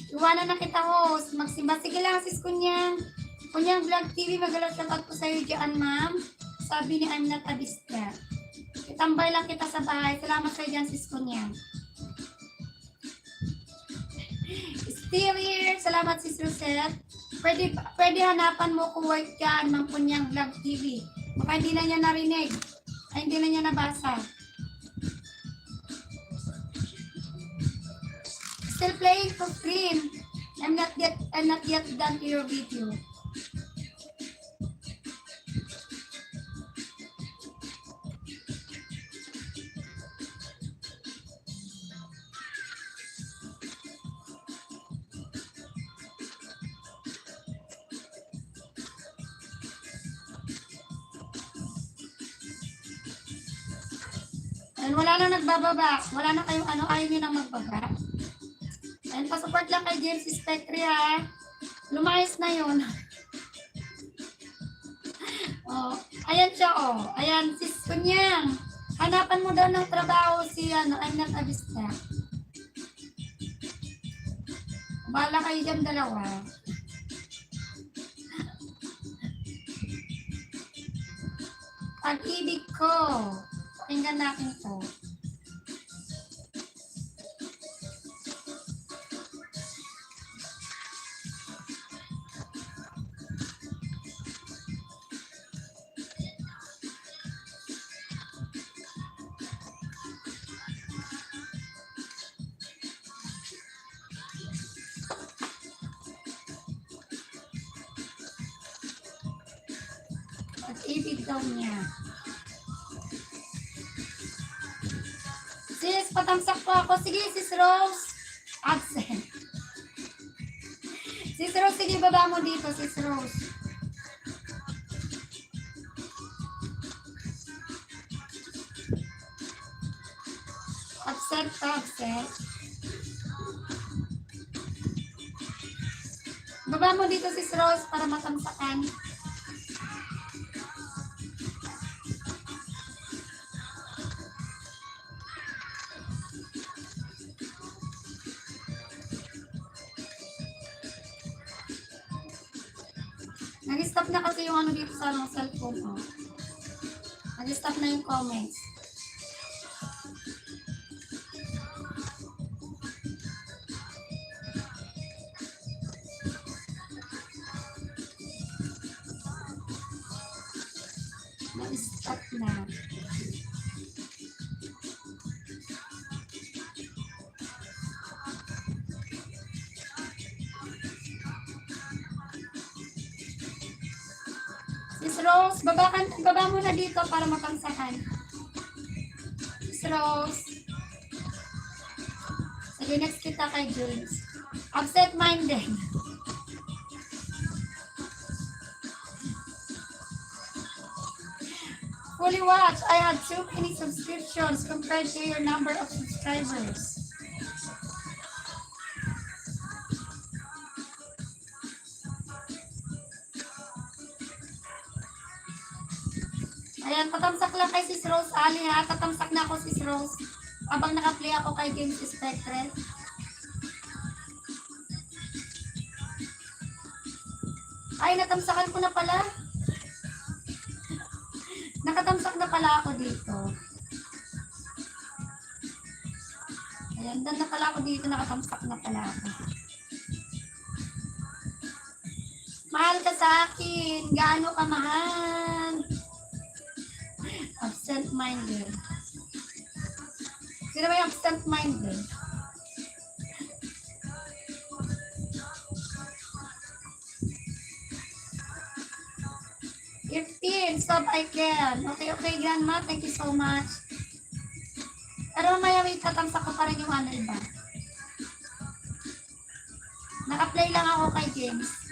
Iwanan na kita, host. Magsimba. Sige lang, sis Kunyang. Kunyang Vlog TV, magalang shoutout po sa'yo dyan, ma'am. Sabi ni I'm not a bista. Itambay lang kita sa bahay. Salamat sa'yo dyan, sis Kunyang. Still here. Salamat, sis Rosette. Pwede hanapan mo kung work dyan, ma'am Kunyang Vlog TV. Baka hindi na niya narinig. Ay, hindi na niya nabasa. Still playing for screen. I'm not yet done to your video. And wala na nagbababa. Wala na kayong ano, ayaw nyo nang magbaba. And pa-support lang kay James Spectre, ha. Lumayas na yun. Oh, ayan siya, oh. Ayan, sis Kunyang. Hanapan mo daw ng trabaho si, ano, I'm not a bista. Bahala kayo dyan dalawa. Pag-ibig ko. Pakinggan natin to. Pag-ibig daw niya. Sis, patamsak po ako. Sige, sis Rose. Absent. Sis Rose, sige, baba mo dito, sis Rose. Absent ka, absent. Baba mo dito, sis Rose, para matamsakan. Nag-stop na kasi yung ano dito sa cellphone, oh. Nag-stop na yung comments. Nag-stop na. Sis Rose, baba mo na dito para mapangsakan. Sis Rose. Sige, next kita kay James. Absent-minded. Fully watch. I had too many subscriptions compared to your number of subscribers. Ayan, tatamsak lang kay sis Rose Ali, ha. Tatamsak na ako, sis Rose. Habang naka-play ako kay James Spectre. Ay, natamsakan ko na pala. Nakatamsak na pala ako dito. Ayan, dan na pala ako dito. Nakatamsak na pala ako. Mahal ka sa akin. Gaano ka mahal? Absent-minded. Sino ba yung absent-minded? Stop, I can. Okay, Grandma. Thank you so much. Pero mamaya wait, tatamsak ko pa rin yung ano iba. Naka-play lang ako kay James.